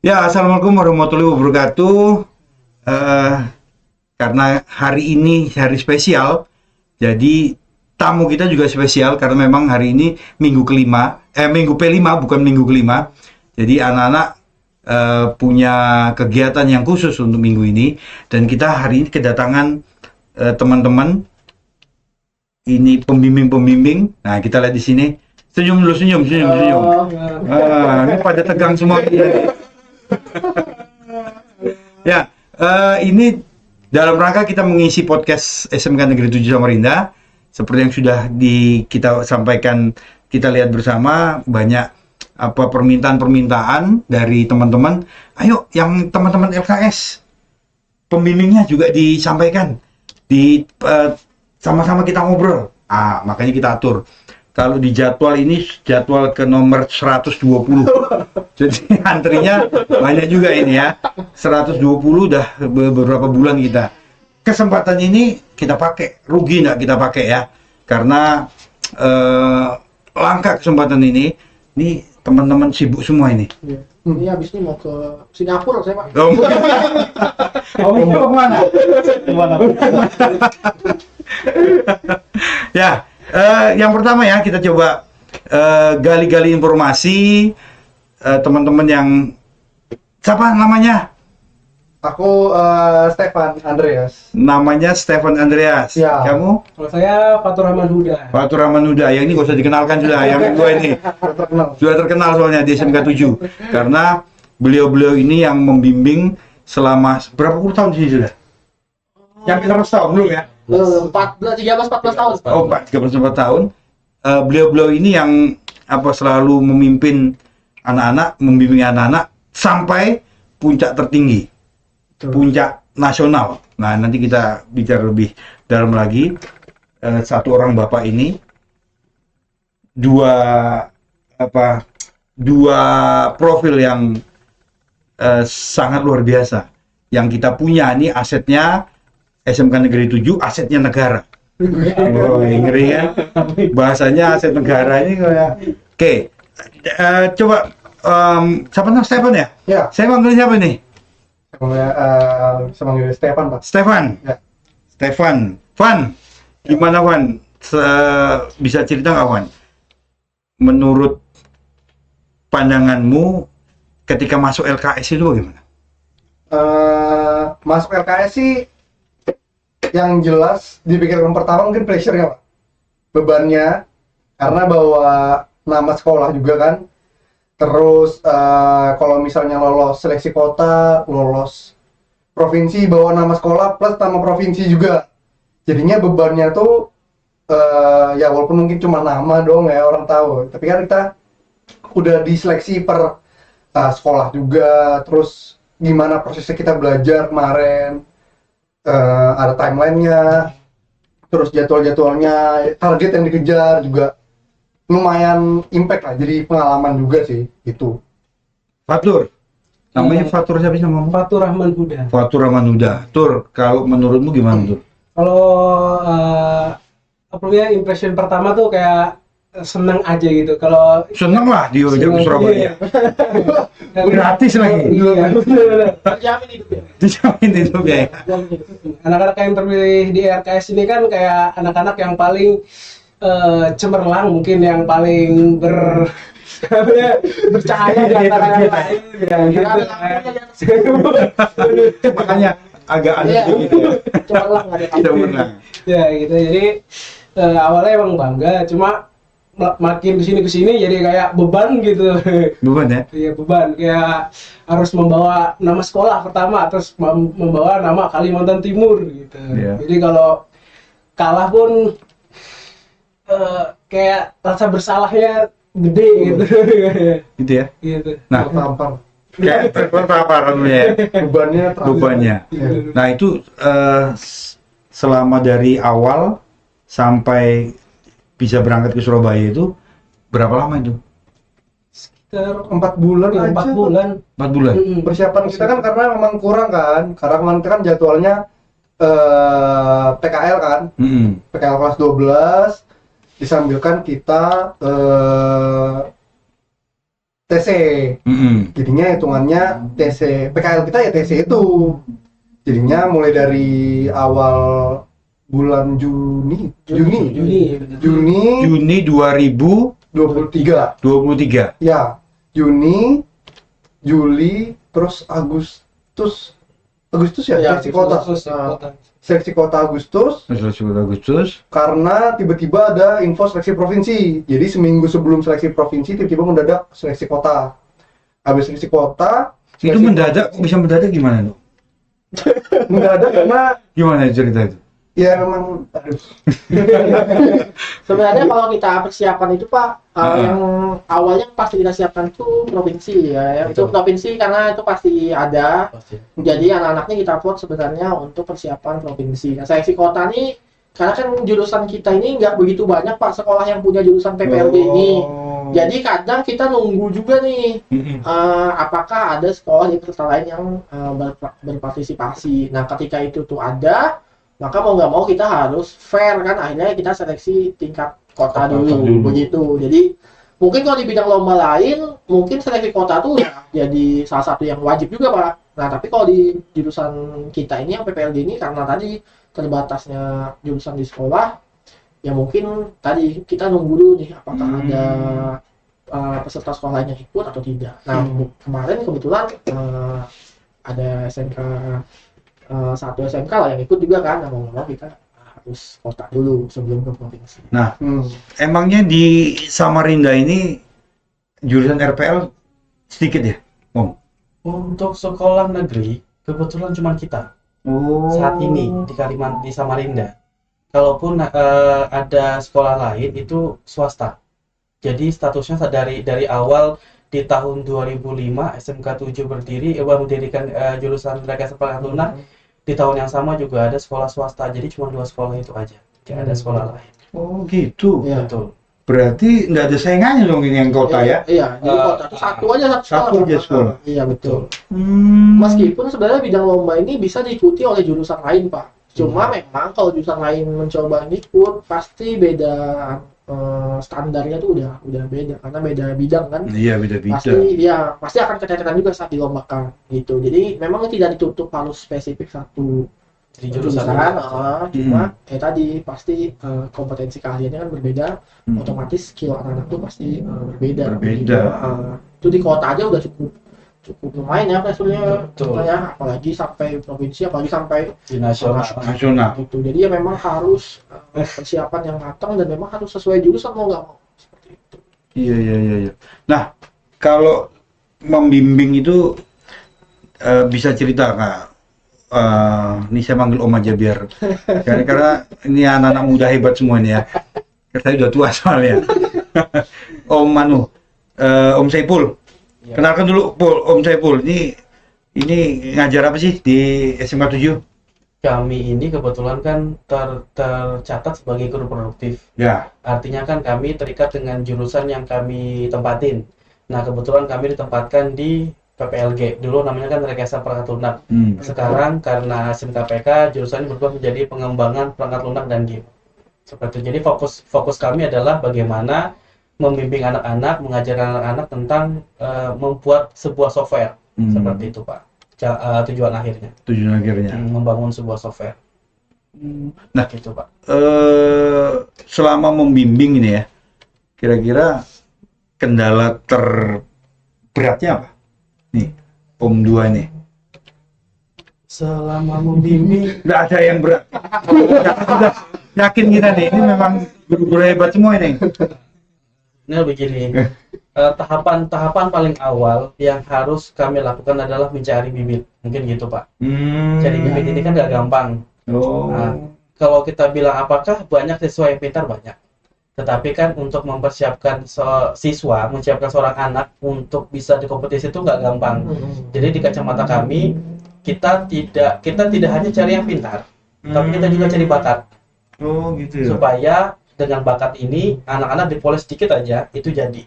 Ya, assalamualaikum warahmatullahi wabarakatuh. Eh, karena hari ini hari spesial, jadi tamu kita juga spesial karena memang hari ini minggu kelima, minggu P5 bukan minggu kelima. Jadi anak-anak punya kegiatan yang khusus untuk minggu ini dan kita hari ini kedatangan teman-teman ini pembimbing-pembimbing. Nah, kita lihat di sini. Senyum dulu, senyum. Ini pada tegang semua. Ya, ini dalam rangka kita mengisi podcast SMK Negeri 7 Samarinda. Seperti yang sudah kita sampaikan, kita lihat bersama banyak permintaan dari teman-teman. Ayo, yang teman-teman LKS, pembimbingnya juga disampaikan. Sama-sama kita ngobrol. Makanya kita atur. Kalau di jadwal ini jadwal ke nomor 120. Jadi antrinya banyak juga ini ya. 120 udah beberapa bulan kita. Kesempatan ini kita pakai. Rugi nggak kita pakai ya. Karena langka kesempatan ini. Ini teman-teman sibuk semua ini. Ini habis ini mau ke Singapura saya Pak. Mau kemana? Ya. Yang pertama ya, kita coba gali-gali informasi teman-teman yang siapa namanya? Aku Stefan Andreas. Namanya Stefan Andreas. Ya. Kamu? Kalau saya Fatur Rahman Huda. Fatur Rahman Huda. Yang ini gak usah dikenalkan sudah. Yang kedua ini sudah terkenal soalnya di SMK 7 karena beliau-beliau ini yang membimbing selama berapa puluh tahun sih sudah? Yang 13 tahun belum ya? 14 tahun. Oh, 13 tahun. Beliau-beliau ini yang selalu memimpin anak-anak, membimbing anak-anak sampai puncak tertinggi, puncak nasional. Nah, nanti kita bicara lebih dalam lagi. Satu orang bapak ini, dua profil yang sangat luar biasa. Yang kita punya ini asetnya SMK Negeri 7, asetnya negara. Oh, ngeri ya. Bahasanya aset negara ini kayak. Oke. Coba siapa namanya Stefan ya? Ya. Saya panggil siapa nih? Saya manggil Stefan Pak. Stefan. Ya. Stefan. Van. Gimana Van? Bisa cerita nggak Van? Menurut pandanganmu ketika masuk LKS itu bagaimana? Masuk LKS sih yang jelas dipikirkan pertama mungkin pressure-nya Pak. Bebannya karena bawa nama sekolah juga kan. Terus kalau misalnya lolos seleksi kota, lolos provinsi bawa nama sekolah plus nama provinsi juga. Jadinya bebannya tuh ya walaupun mungkin cuma nama doang ya orang tahu, tapi kan kita udah diseleksi per sekolah juga. Terus gimana prosesnya kita belajar kemarin, ada timelinenya, terus jadwal-jadwalnya, target yang dikejar juga lumayan impact lah, jadi pengalaman juga sih itu. Fatur. Namanya Fatur siapa sih nama? Fatur Rahman Huda. Fatur Rahman Huda. Tur, kalau menurutmu gimana Tur? Kalau impression pertama tuh kayak seneng aja gitu. Kalau Seneng lah di Surabaya. Gratis lagi. Iya. Terjamin hidupnya. Dijamin itu ya. Anak-anak yang terpilih di RKS ini kan kayak anak-anak yang paling cemerlang, mungkin yang paling bercahaya di antara yang lain. Makanya agak aneh gitu ya. Cemerlang nggak ada Cemerlang. Ya gitu. Jadi awalnya emang bangga, cuma makin kesini jadi kayak beban gitu. Beban ya? Iya, beban, kayak harus membawa nama sekolah pertama, terus membawa nama Kalimantan Timur gitu. Iya. Jadi kalau kalah pun kayak rasa bersalahnya gede gitu. Gitu ya? Gitu. Nah, tampar. kayak terpapar ya. Bebannya terlalu. Bebannya. Iya. Nah, itu selama dari awal sampai bisa berangkat ke Surabaya itu berapa lama itu? Sekitar 4 bulan ya, aja. 4 bulan. 4 bulan. Persiapan kita kan karena memang kurang kan, karena kemarin kan jadwalnya PKL kan, PKL kelas 12 disambilkan kita TC. Jadinya hitungannya TC PKL kita ya TC itu. Jadinya mulai dari awal bulan Juni Juni 2023. 23. Ya, Juni, Juli, terus Agustus ya, seleksi kota. Seleksi kota Agustus. Karena tiba-tiba ada info seleksi provinsi. Jadi seminggu sebelum seleksi provinsi tiba-tiba mendadak seleksi kota. Habis seleksi kota, Itu mendadak, bisa mendadak gimana tuh? mendadak karena Gimana cerita itu? ya memang aduh. Sebenarnya kalau kita persiapan itu Pak, yang awalnya pasti kita siapkan itu provinsi ya. Untuk provinsi karena itu pasti ada. Jadi anak-anaknya kita vote sebenarnya untuk persiapan provinsi. Nah, seleksi kota nih, karena kan jurusan kita ini nggak begitu banyak Pak sekolah yang punya jurusan PPLG ini. Jadi kadang kita nunggu juga nih, apakah ada sekolah di peserta lain yang berpartisipasi. Nah, ketika itu tuh ada, maka mau nggak mau kita harus fair kan, akhirnya kita seleksi tingkat kota dulu begitu. Jadi mungkin kalau di bidang lomba lain mungkin seleksi kota tuh ya jadi salah satu yang wajib juga Pak. Nah tapi kalau di jurusan kita ini yang PPLG ini karena tadi terbatasnya jurusan di sekolah ya mungkin tadi kita nunggu dulu nih apakah ada peserta sekolah lain yang ikut atau tidak. Nah kemarin kebetulan ada SMK satu SMK lah yang ikut juga kan, mau nggak mau kita harus kota dulu sebelum ke provinsi. Nah, emangnya di Samarinda ini jurusan RPL sedikit ya, Om? Untuk sekolah negeri kebetulan cuma kita saat ini di Samarinda. Kalaupun ada sekolah lain itu swasta. Jadi statusnya dari awal di tahun 2005 SMK 7 berdiri, mendirikan jurusan Rekayasa Perangkat Lunak. Di tahun yang sama juga ada sekolah swasta. Jadi cuma 2 sekolah itu aja. Tidak ada sekolah lain. Oh gitu. Ya. Betul. Berarti nggak ada saingannya dong ini yang kota ya? Iya, jadi kota itu satu aja sekolah. Iya betul. Meskipun sebenarnya bidang lomba ini bisa diikuti oleh jurusan lain Pak. Cuma memang kalau jurusan lain mencoba ikut pasti beda standarnya tuh udah beda karena beda bidang kan. Iya beda bidang. Pasti akan keteteran juga saat dilombakan gitu. Jadi memang tidak ditutup harus spesifik satu jurusan. Cuma tadi pasti kompetensi keahliannya kan berbeda. Otomatis skill anak-anak tuh pasti berbeda. Itu di kota aja udah cukup lumayan ya hasilnya ya, apalagi sampai provinsi, apalagi sampai di nasional gitu. Jadi ya memang harus persiapan yang matang dan memang harus sesuai jurusan mau nggak mau seperti itu. Iya. Nah, kalau membimbing itu bisa cerita nggak? Ini saya manggil Om aja biar karena ini anak-anak muda hebat semua ini ya. Saya udah tua soalnya. Om Om Saipul. Ya. Kenalkan dulu Om Saipul. Ini ngajar apa sih di SMK 7? Kami ini kebetulan kan tercatat sebagai guru produktif. Ya. Artinya kan kami terikat dengan jurusan yang kami tempatin. Nah, kebetulan kami ditempatkan di PPLG. Dulu namanya kan Rekayasa Perangkat Lunak. Sekarang karena SMKPK jurusannya berubah menjadi pengembangan perangkat lunak dan game. Seperti itu. Jadi fokus kami adalah bagaimana membimbing anak-anak, mengajarkan anak-anak tentang membuat sebuah software. Seperti itu Pak. Tujuan akhirnya membangun sebuah software. Nah gitu Pak. Selama membimbing ini ya, kira-kira kendala terberatnya apa nih Om 2 nih? Selama membimbing nggak ada yang berat. Yakin kita nih, ini memang guru-guru hebat semua ini. Nah begini, tahapan paling awal yang harus kami lakukan adalah mencari bibit, mungkin gitu Pak. Cari bibit ini kan gak gampang. Nah, kalau kita bilang apakah banyak siswa yang pintar, banyak. Tetapi kan untuk mempersiapkan siswa, menyiapkan seorang anak untuk bisa di kompetisi itu gak gampang. Jadi di kacamata kami, kita tidak hanya cari yang pintar, tapi kita juga cari bakat. Oh gitu ya. Supaya dengan bakat ini anak-anak dipoles sedikit aja itu jadi.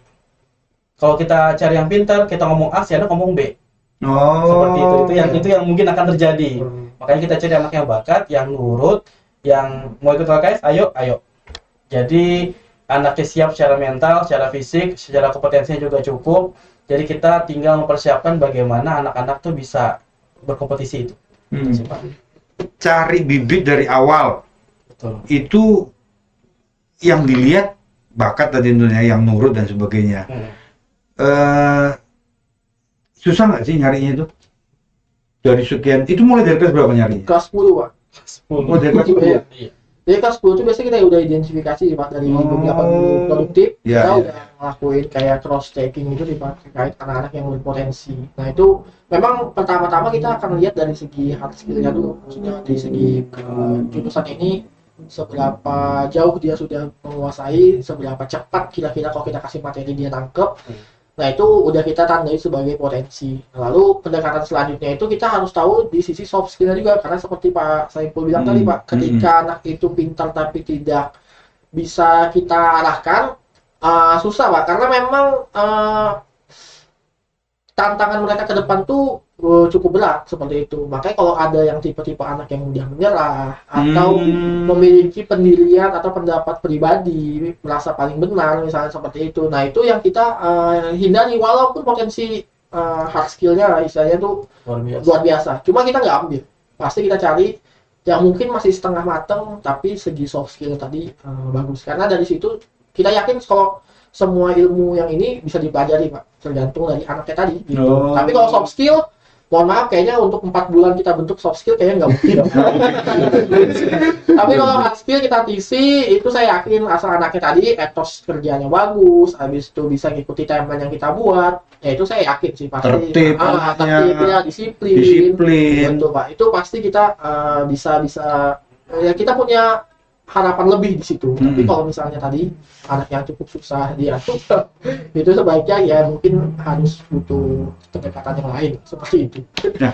Kalau kita cari yang pintar, kita ngomong A, si anak ngomong B. Seperti itu. Itu yang mungkin akan terjadi. Makanya kita cari anak yang bakat, yang nurut, yang mau ikut LKS, ayo. Jadi anaknya siap secara mental, secara fisik, secara kompetensinya juga cukup. Jadi kita tinggal mempersiapkan bagaimana anak-anak tuh bisa berkompetisi itu. Gitu sih, Pak. Cari bibit dari awal. Betul. Itu yang dilihat bakat tadi tentunya, yang nurut dan sebagainya. Susah nggak sih nyarinya itu? Dari sekian, itu mulai dari kelas berapa nyarinya? Kelas 10 Pak. 10. Oh, dari kelas 10. Iya. Jadi kelas 10 itu biasanya kita udah identifikasi Pak dari beberapa guru produktif, Iya, kita iya. udah ngelakuin kayak cross checking gitu sih Pak terkait anak-anak yang berpotensi. Nah itu memang pertama-tama kita akan lihat dari segi hard skill-nya dulu, maksudnya dari segi jurusan ini seberapa jauh dia sudah menguasai, seberapa cepat kira-kira kalau kita kasih materi dia nangkep. Nah itu udah kita tandai sebagai potensi. Lalu pendekatan selanjutnya itu kita harus tahu di sisi soft skill-nya juga, karena seperti Pak Saiful bilang tadi Pak, ketika anak itu pintar tapi tidak bisa kita arahkan, susah Pak, karena memang tantangan mereka ke depan tuh cukup berat seperti itu. Makanya kalau ada yang tipe-tipe anak yang mudah menyerah atau memiliki pendirian atau pendapat pribadi, merasa paling benar misalnya seperti itu. Nah, itu yang kita hindari walaupun potensi hard skill-nya istilahnya tuh luar biasa. Cuma kita nggak ambil. Pasti kita cari yang mungkin masih setengah mateng tapi segi soft skill tadi bagus. Karena dari situ kita yakin kalau semua ilmu yang ini bisa dipelajari Pak, tergantung dari anaknya tadi gitu. Tapi kalau soft skill, mohon maaf kayaknya untuk 4 bulan kita bentuk soft skill kayaknya nggak mungkin. Tapi kalau hard skill kita TC, itu saya yakin asal anaknya tadi etos kerjanya bagus, habis itu bisa ngikuti timeline yang kita buat, ya itu saya yakin sih pasti. Tertib, tertibnya, disiplin. Betul Pak, itu pasti kita bisa ya kita punya harapan lebih di situ. Tapi kalau misalnya tadi anak yang cukup susah diatur, itu sebaiknya ya mungkin harus butuh pendekatan yang lain seperti itu. Nah,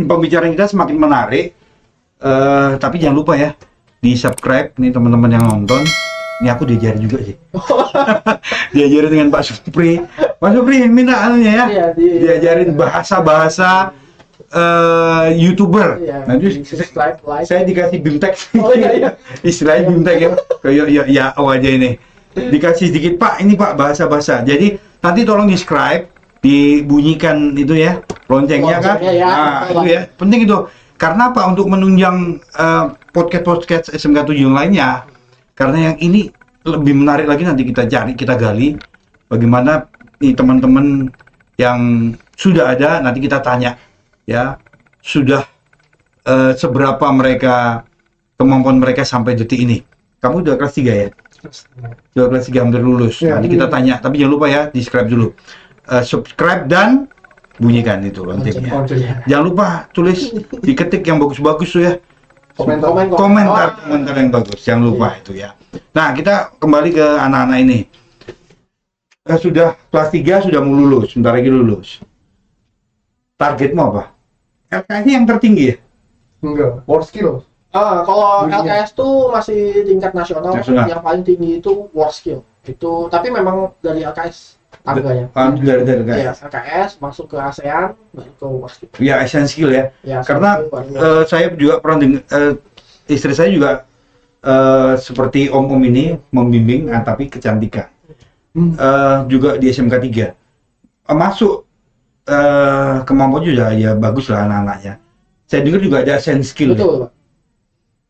pembicaraan kita semakin menarik, tapi jangan lupa ya di subscribe nih teman-teman yang nonton. Ini aku diajarin juga sih. Diajarin dengan Pak Supri. Pak Supri minta anunya ya. Iya, diajarin bahasa-bahasa YouTuber. Iya, Nah, itu subscribe, like. saya dikasih bimtek. Oh iya. Istilahnya bimtek ya. Kayak ya aja ini. Dikasih sedikit Pak, ini Pak bahasa-bahasa. Jadi nanti tolong di subscribe, dibunyikan itu ya loncengnya kan. Ya. Nah, itu ya. Penting itu. Karena apa? Untuk menunjang podcast SMK 7 yang lainnya. Karena yang ini lebih menarik lagi, nanti kita cari, kita gali bagaimana nih teman-teman yang sudah ada, nanti kita tanya ya, sudah seberapa mereka kemampuan mereka sampai detik ini. Kamu udah kelas 3 ya? Udah kelas 3 hampir lulus. Ya, Nanti kita tanya, tapi jangan lupa ya, di subscribe dulu. Subscribe dan bunyikan itu loncengnya. Jangan lupa tulis, diketik yang bagus-bagus tuh ya. Komentar yang bagus, jangan lupa itu ya. Nah, kita kembali ke anak-anak ini. Sudah kelas 3 sudah mau lulus, sebentar lagi lulus. Targetmu apa? LKS yang tertinggi ya? Enggak, war skill. Kalau LKS tuh masih tingkat nasional, Nasional. yang paling tinggi itu war skill. Itu tapi memang dari LKS tangganya. Dari Iya, LKS masuk ke ASEAN, baru ke war skill. ya esensial ya. Ya, Karena saya juga pernah dengar, istri saya juga seperti om ini membimbing, tapi kecantikan. Juga di SMK 3 masuk kemampuan juga ya bagus lah anak-anaknya. Saya dengar juga ada ASEAN skill. Betul, Pak.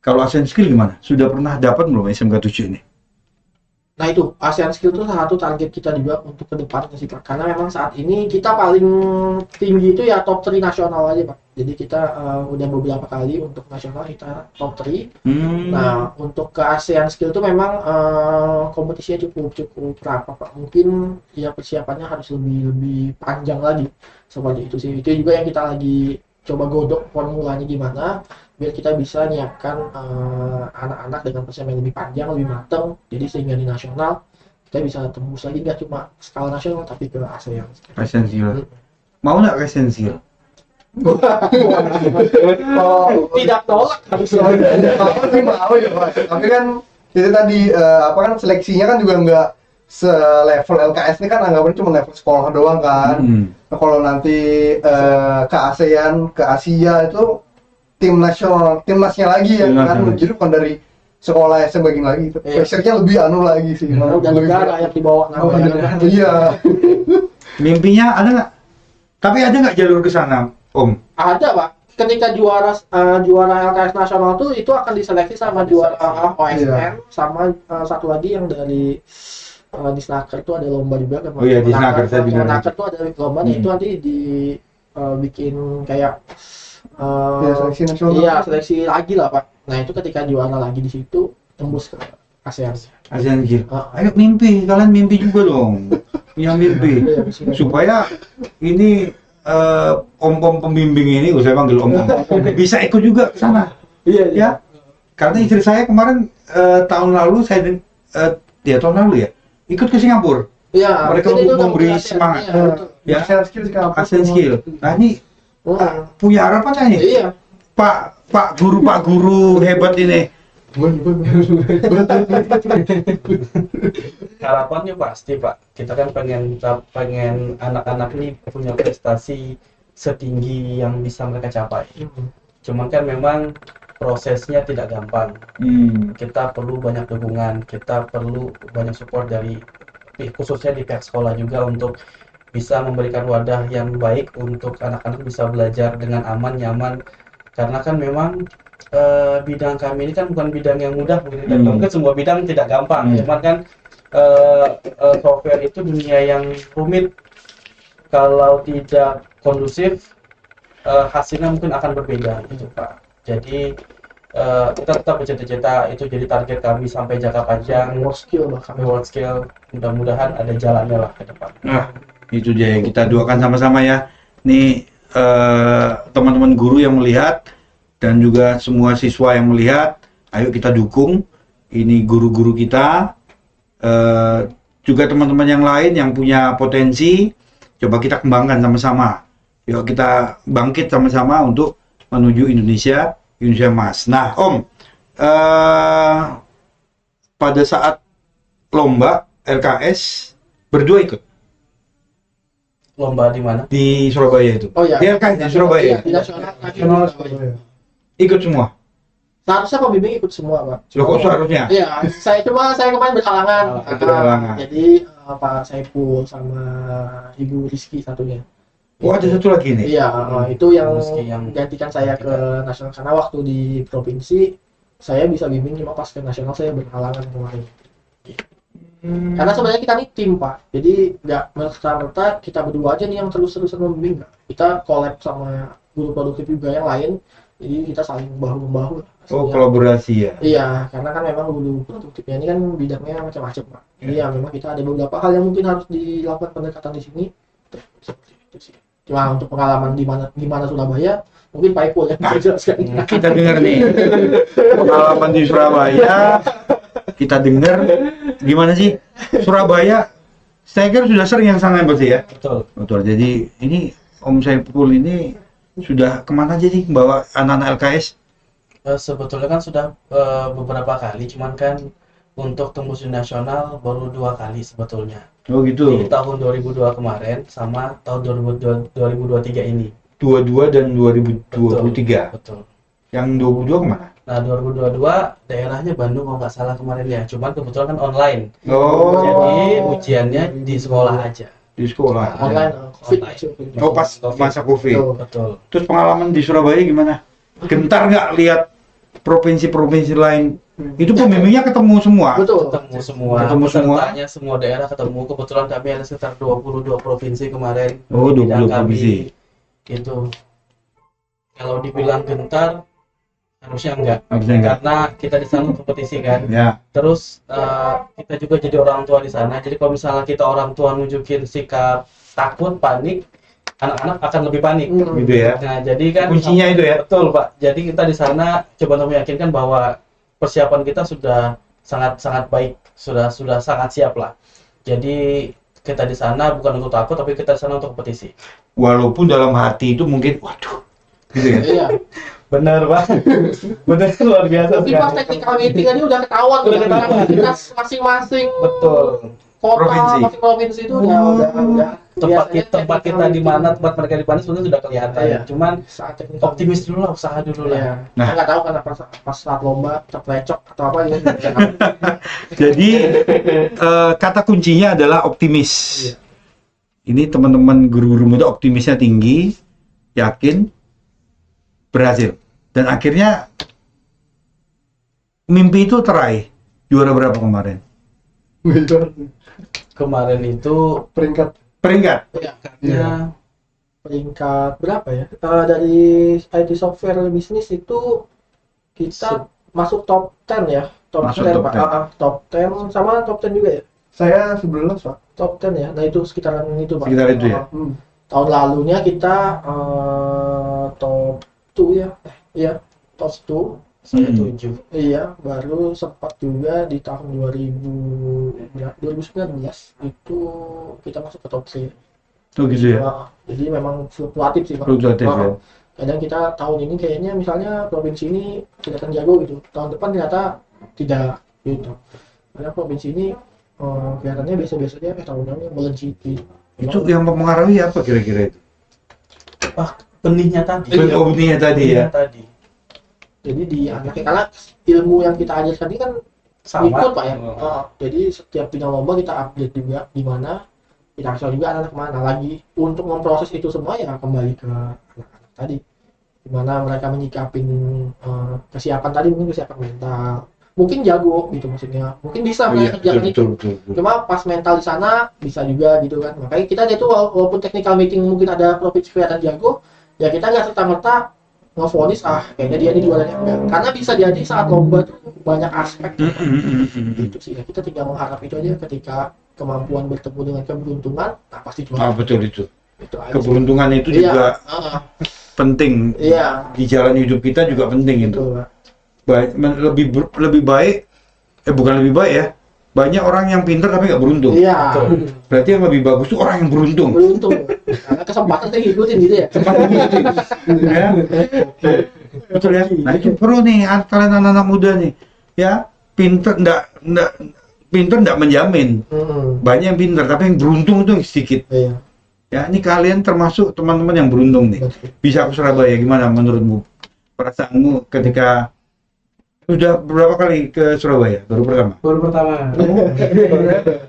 Kalau ASEAN skill gimana? Sudah pernah dapat belum SMK 7 ini? Nah itu ASEAN skill itu salah satu target kita juga untuk ke depannya sih Pak. Karena memang saat ini kita paling tinggi itu ya top 3 nasional aja Pak. Jadi kita udah beberapa kali untuk nasional kita top 3. Nah untuk ke ASEAN skill itu memang kompetisinya cukup rapat Pak. Mungkin ya persiapannya harus lebih panjang lagi seperti itu sih. Itu juga yang kita lagi coba godok formulanya gimana biar kita bisa nyiapkan anak-anak dengan persiapan yang lebih panjang, lebih matang, jadi sehingga di nasional kita bisa tembus lagi nggak cuma skala nasional tapi ke ASEAN. Esensial. Mau nggak esensial? Tidak tolak harus Mau ya Pak. Tapi kan itu tadi kan seleksinya kan juga nggak selevel LKS ini kan anggapannya cuma level sekolah doang kan. Nah, kalau nanti ke ASEAN, ke Asia itu tim nasional, timnasnya lagi ya kan. Jadi bukan dari sekolah SMB lagi itu. Iya. Pressure-nya lebih anu lagi sih. Mana udah Lebih negara yang dibawa namanya. Iya. Mimpinya ada nggak? Tapi ada nggak jalur ke sana, Om? Ada Pak. Ketika juara LKS nasional tuh itu akan diseleksi sama juara OSN Iya. sama satu lagi yang dari Disnaker tuh ada lomba juga kan. Oh iya, Disnaker saya dengar. Disnaker tuh ada lomba itu nanti bikin kayak Ya, seleksi nasional. iya seleksi lagi lah Pak. Nah itu ketika juara lagi di situ tembus ke ASEAN. ASEAN Games. Ah. Ayo mimpi, kalian mimpi juga dong. Punya mimpi. Supaya ini om-om pembimbing ini, saya panggil om-om, bisa ikut juga ke sana. Iya Ya, karena istri saya kemarin tahun lalu tahun lalu ya ikut ke Singapura. Iya. Mereka mungkin itu udah memberi ASEAN, semangat. iya, betul. Ya, ASEAN Skills ke apa? ASEAN Skill. Nah ini punya harapan nggak nih? Iya. Pak guru hebat ini. Harapannya pasti Pak, kita kan pengen anak-anak ini punya prestasi setinggi yang bisa mereka capai. Cuman kan memang prosesnya tidak gampang. Kita perlu banyak dukungan, kita perlu banyak support dari khususnya di pihak sekolah juga untuk bisa memberikan wadah yang baik untuk anak-anak bisa belajar dengan aman, nyaman. Karena kan memang bidang kami ini kan bukan bidang yang mudah, mungkin semua bidang tidak gampang. Cuman kan software itu dunia yang rumit. Kalau tidak kondusif, hasilnya mungkin akan berbeda gitu Pak. Jadi kita tetap bercita-cita itu jadi target kami sampai jangka panjang, World skill bahkan. sampai world scale. Mudah-mudahan ada jalannya lah ke depan. Nah, itu dia yang kita doakan sama-sama ya. Nih teman-teman guru yang melihat dan juga semua siswa yang melihat, ayo kita dukung. Ini guru-guru kita, juga teman-teman yang lain yang punya potensi, coba kita kembangkan sama-sama. Yuk kita bangkit sama-sama untuk menuju Indonesia Emas. Nah, Om, pada saat lomba LKS berdua ikut Lomba di mana? di Surabaya itu. Oh iya. Di LKS di Surabaya. Iya, di nasional. Ikut semua. Seharusnya pembimbing ikut semua, Pak. Loh kok seharusnya? Iya, saya kemarin berhalangan. Berhalangan. Jadi Pak Saiful sama Ibu Rizky satunya. Oh, ada satu lagi nih. Iya, itu yang Rizky yang gantikan saya ke nasional karena waktu di provinsi saya bisa bimbing, cuma pas ke nasional saya berhalangan kemarin. Karena sebenarnya kita nih tim Pak, jadi nggak merta-merta kita berdua aja nih yang terus-terusan membimbing. Kita collab sama guru produktif juga yang lain, jadi kita saling bahu-membahu. Oh, kolaborasi ya. Iya, karena kan memang guru produktifnya ini kan bidangnya macam-macam Pak. Jadi ya memang kita ada beberapa hal yang mungkin harus dilakukan pendekatan di sini. Seperti itu sih. Cuma untuk pengalaman gimana Surabaya, mungkin Pak Ipul yang bisa jelaskan. Kita dengar nih pengalaman di Surabaya. Kita dengar gimana sih Surabaya. Saya kira sudah sering yang sana pasti ya. betul. Betul. Jadi ini Om Saiful ini sudah kemana aja sih bawa anak-anak LKS? Sebetulnya kan sudah beberapa kali, cuman kan untuk tembus di nasional baru 2 kali sebetulnya. Oh gitu. Di tahun 2002 kemarin sama tahun 2023 ini. 22 dan 2023. Betul. Yang 22 kemana? Nah 2022 daerahnya Bandung kalau nggak salah kemarin ya. Cuman kebetulan kan online. Oh, Jadi ujiannya di sekolah aja. di sekolah. Online, COVID. Oh, pas masa Covid. Betul. Terus pengalaman di Surabaya gimana? Gentar nggak lihat provinsi-provinsi lain? Itu pembimbingnya ketemu semua. Betul. Ketemu semua. Ketemu semua. Pesertanya semua daerah ketemu. Kebetulan kami ada sekitar 22 provinsi kemarin. Oh, 22 Bidang kami provinsi. Itu kalau dibilang gentar harusnya enggak. Harusnya enggak. Karena kita di sana kompetisi kan. Ya. Terus kita juga jadi orang tua di sana. Jadi kalau misalnya kita orang tua nunjukin sikap takut, panik, anak-anak akan lebih panik. Gitu ya. Nah, jadi kan Kuncinya itu ya. betul, Pak. Jadi kita di sana coba untuk meyakinkan bahwa persiapan kita sudah sangat baik, sudah sangat siap lah. Jadi kita di sana bukan untuk takut, tapi kita di sana untuk kompetisi. Walaupun dalam hati itu mungkin, waduh, gitu ya. Iya. Benar, Pak. Benar, luar biasa Tapi pas technical meeting ini udah ketahuan Udah ketahuan. aktivitas masing-masing. Betul. kota, Provinsi. masih provinsi itu udah tempat kita di mana, tempat mereka di mana sebenarnya sudah kelihatan. Iya. Cuman saat teknikal optimis dulu lah, usaha dulu lah. Iya. Nah. Nggak tahu kan pas saat lomba terplecok atau apa gitu. Jadi kata kuncinya adalah optimis. Iya. Ini teman-teman guru-guru muda optimisnya tinggi, yakin, berhasil. Dan akhirnya mimpi itu teraih. Juara berapa kemarin? Kemarin itu Peringkat Peringkat. ya Peringkat berapa ya? Dari IT software bisnis itu kita masuk top 10 ya. Top Masuk 10 top Pak. 10. Top 10 sama top 10 juga ya. saya 11 Pak. Top 10 ya. Nah, itu sekitaran itu Pak. Sekitar itu ya? Tahun lalunya kita top 2 ya. Iya, top 2. saya Hmm. 7. Iya, baru sempat juga di tahun 2019 itu kita masuk ke top 3. Oh gitu ya? Jadi memang fluktuatif sih Pak. Fluktuatif ya? Kadang kita tahun ini kayaknya misalnya provinsi ini kelihatan jago gitu, tahun depan ternyata tidak gitu. Karena provinsi ini kelihatannya biasa-biasa aja, tahun ini melejit gitu. Itu yang mempengaruhi apa kira-kira itu? Benihnya tadi. Oh, benihnya tadi ya? Benihnya tadi. Jadi di anaknya, karena ilmu yang kita ajarkan ini kan Sama. ikut Pak ya. Oh. Jadi setiap punya lomba kita update juga gimana, kita kasih tahu juga anak-anak mana lagi untuk memproses itu semua ya kembali ke anak-anak tadi. Gimana mereka menyikapin kesiapan tadi, mungkin kesiapan mental. Mungkin jago gitu maksudnya. Mungkin bisa Oh, iya, mengerjakan itu. betul. Cuma pas mental di sana bisa juga gitu kan. Makanya kita itu walaupun technical meeting mungkin ada provinsi kelihatan jago, ya kita nggak serta-merta ngevonis kayaknya dia ini jualannya enggak. Karena bisa jadi saat lomba tuh banyak aspek. Gitu sih. Ya, kita tinggal mengharap itu aja ketika kemampuan bertemu dengan keberuntungan, nah pasti juara. Betul itu. Itu aja sih. Keberuntungan itu Iya, juga penting. Iya. Di jalan hidup kita juga penting itu. Betul, Pak. Lebih baik, bukan lebih baik ya. Banyak orang yang pintar tapi nggak beruntung. Iya. Berarti yang lebih bagus itu orang yang beruntung. Beruntung. Karena kesempatan saya ngikutin gitu ya. Ya. Betul ya. Nah itu perlu nih kalian anak-anak muda nih. Ya, pintar enggak menjamin. Banyak yang pintar tapi yang beruntung itu yang sedikit. Iya. Ya, ini kalian termasuk teman-teman yang beruntung nih. Bisa ke Surabaya, gimana menurutmu? Perasaanmu ketika sudah berapa kali ke Surabaya? Baru pertama? Baru pertama.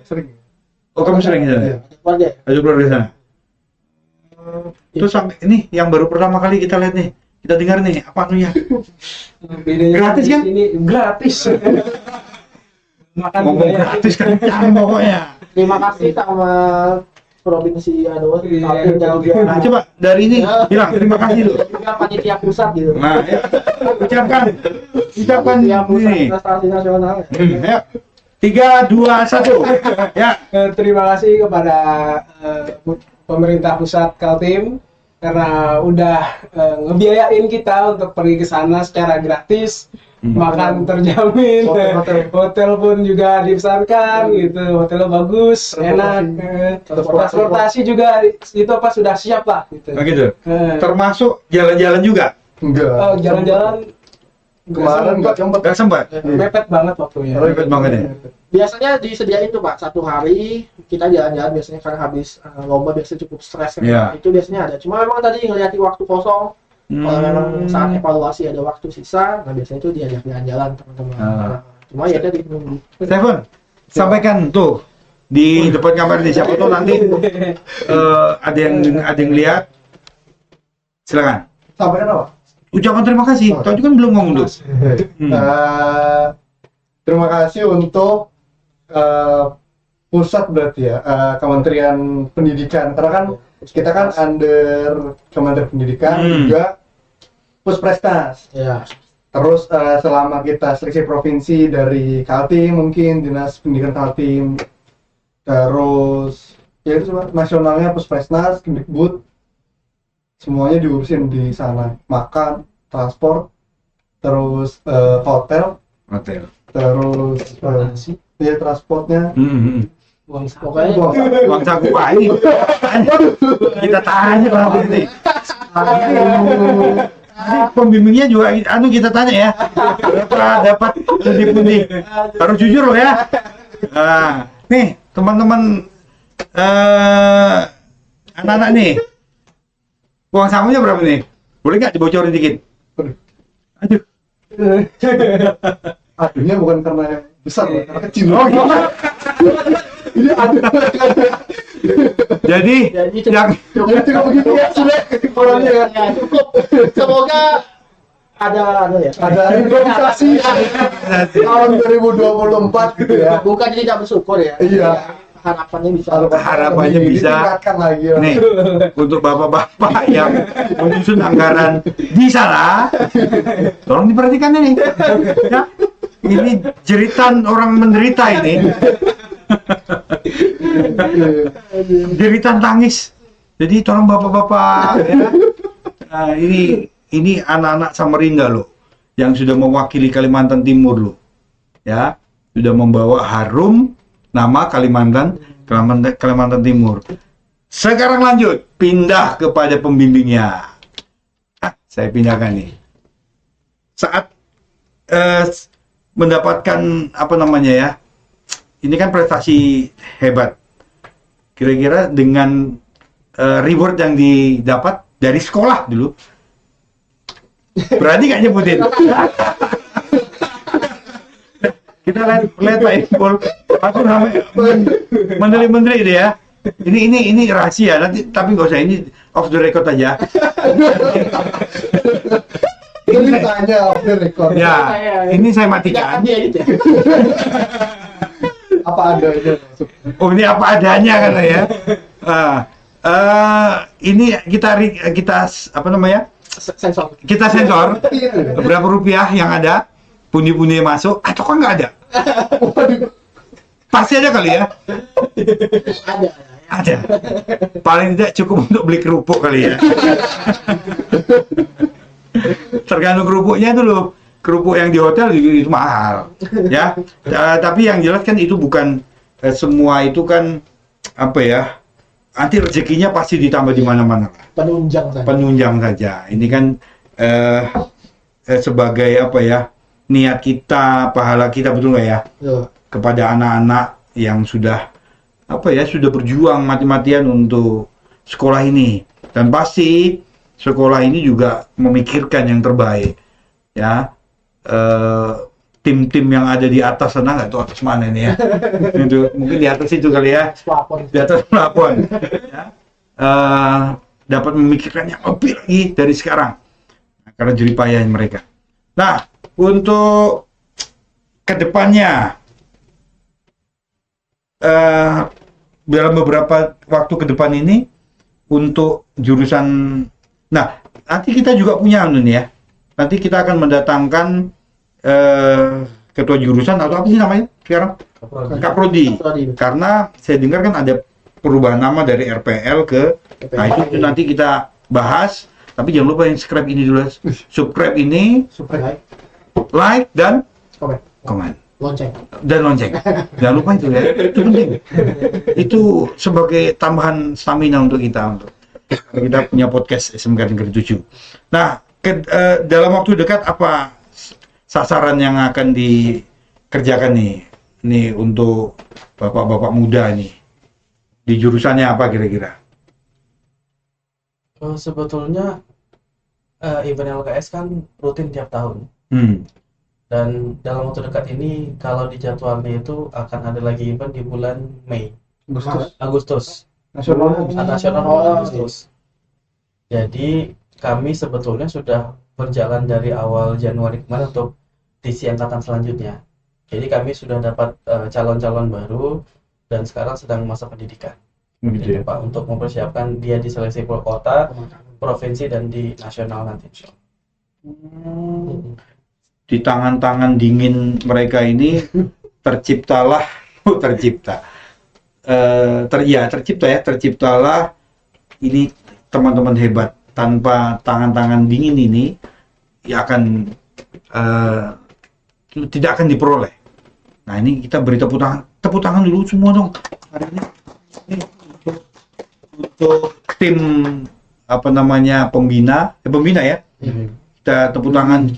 Sering. Oh, kamu sering ke sana? Keluarga. Ada keluarga sana? Terus sampai ini yang baru pertama kali kita lihat nih, kita dengar nih, apa tuh ya? Bedanya Gratis di kan? Sini gratis. Makan Ngomong bayar. gratis kan, pokoknya. Terima kasih sama provinsi Iya. Kaltim dan juga Nah, coba dari ini bilang terima kasih loh. juga panitia pusat gitu. Nah, ya. ucapkan Panitia pusat ini. prestasi nasional. Ayo. 3, 2, 1. Ya. Terima kasih kepada pemerintah pusat Kaltim karena udah ngebiayain kita untuk pergi ke sana secara gratis. Makan terjamin, hotel pun juga dipesankan gitu, hotelnya bagus, enak, transportasi juga itu apa sudah siap lah gitu. Begitu. Termasuk jalan-jalan juga. Enggak. Jalan-jalan Kemarin nggak sempat. Gak sempat. mepet banget waktunya. Ribet banget ya. Biasanya disediain tuh Pak, satu hari kita jalan-jalan biasanya karena habis lomba biasanya cukup stres kan. Iya. Itu biasanya ada. Cuma memang tadi ngeliati waktu kosong. Kalau memang saat evaluasi ada waktu sisa, nah biasanya itu diajak jalan-jalan teman-teman. Ah. Cuma ya tadi nunggu. Stephen, sampaikan tuh di depan kamera nih, siapa tuh nanti ada yang lihat. Silakan. Sampaikan apa? Ucapan terima kasih. Tadi kan belum ngomong tuh. Terima kasih untuk pusat berarti ya, Kementerian Pendidikan, karena kan kita kan under Kementerian Pendidikan juga Puspresnas. Ya. Terus selama kita seleksi provinsi dari Kaltim, mungkin Dinas Pendidikan Kaltim, terus ya itu semua nasionalnya Puspresnas, Kemdikbud, semuanya diurusin di sana. Makan, transport, terus hotel, terus ya transportnya. Pokoknya Bang Saku ini. Kita tanya lah ini. Pembimbingnya juga kita tanya ya. Berapa dapat pundi-pundi. Harus jujur loh ya. Nah, nih teman-teman anak-anak nih, uang samunya berapa nih? Boleh nggak dibocorin dikit? Aduh. Aduhnya bukan karena yang besar, karena kecil. Ini aduh. Jadi yang Cukup begitu ya, sudah orangnya ya. Ya, cukup. Semoga ada ya. Ada improvisasi tahun 2024 gitu ya. Bukan tidak bersyukur ya. Iya. Harapannya bisa. Harapannya bisa. Ditingkatkan lagi ya. nih untuk bapak-bapak yang menyusun anggaran di sana, tolong diperhatikan ini. Ya, ini jeritan orang menderita ini. Jeritan tangis. Jadi tolong bapak-bapak ya. Nah, ini anak-anak Samarinda loh yang sudah mewakili Kalimantan Timur loh. Ya, sudah membawa harum nama Kalimantan Timur. Sekarang lanjut, pindah kepada pembimbingnya. Saya pindahkan nih. Saat mendapatkan apa namanya ya, ini kan prestasi hebat. Kira-kira dengan reward yang didapat dari sekolah dulu, berani nggak nyebutin? Kita lihat Pak Ipul, aku sampai menteri-menteri itu ya. Ini rahasia nanti, tapi nggak usah, ini off the record aja. Ini tanya off the record. Ya, ini saya matikan. Apa ada itu? Oh, ini apa adanya kan ya. Ini kita apa namanya? Sensor. Kita sensor berapa rupiah yang ada, pundi-pundi masuk, atau kan nggak ada? Pasti ada kali ya. Ada. Paling tidak cukup untuk beli kerupuk kali ya. Tergantung kerupuknya itu loh. Kerupuk yang di hotel itu mahal, ya. Tapi yang jelas kan itu bukan semua itu kan apa ya? Nanti rezekinya pasti ditambah di mana-mana. Penunjang saja. Ini kan sebagai apa ya? Niat kita, pahala kita, betul nggak ya? Kepada anak-anak yang sudah apa ya? Sudah berjuang mati-matian untuk sekolah ini, dan pasti sekolah ini juga memikirkan yang terbaik, ya. Tim-tim yang ada di atas sana, nggak tahu atas mana ini ya. Itu mungkin di atas itu kali ya, di atas plafon ya. Dapat memikirkan yang lebih lagi dari sekarang karena jeripayah mereka. Nah, untuk kedepannya dalam beberapa waktu ke depan ini untuk jurusan, nah nanti kita juga punya nih ya. Nanti kita akan mendatangkan ketua jurusan atau apa sih namanya sekarang? Kaprodi. Karena saya dengar kan ada perubahan nama dari RPL ke, nah itu nanti kita bahas. Tapi jangan lupa yang subscribe ini dulu, subscribe ini, like dan komen. Dan lonceng. Jangan lupa itu ya. Itu penting. Itu sebagai tambahan stamina untuk kita punya podcast SMK Negeri 7. Nah, dalam waktu dekat apa sasaran yang akan dikerjakan nih untuk bapak-bapak muda nih di jurusannya apa kira-kira? Sebetulnya event LKS kan rutin tiap tahun, dan dalam waktu dekat ini kalau di jadwalnya itu akan ada lagi event di bulan Mei, Agustus, nasional Agustus. Jadi kami sebetulnya sudah berjalan dari awal Januari kemarin untuk TC angkatan selanjutnya. Jadi kami sudah dapat calon-calon baru dan sekarang sedang masa pendidikan. Jadi Pak, untuk mempersiapkan dia di seleksi kota, provinsi dan di nasional nanti. Di tangan-tangan dingin mereka ini terciptalah ini teman-teman hebat. Tanpa tangan-tangan dingin ini ya akan tidak akan diperoleh. Nah, ini kita beri tepuk tangan dulu semua dong hari ini. Untuk tim apa namanya pembina ya. Kita tepuk tangan,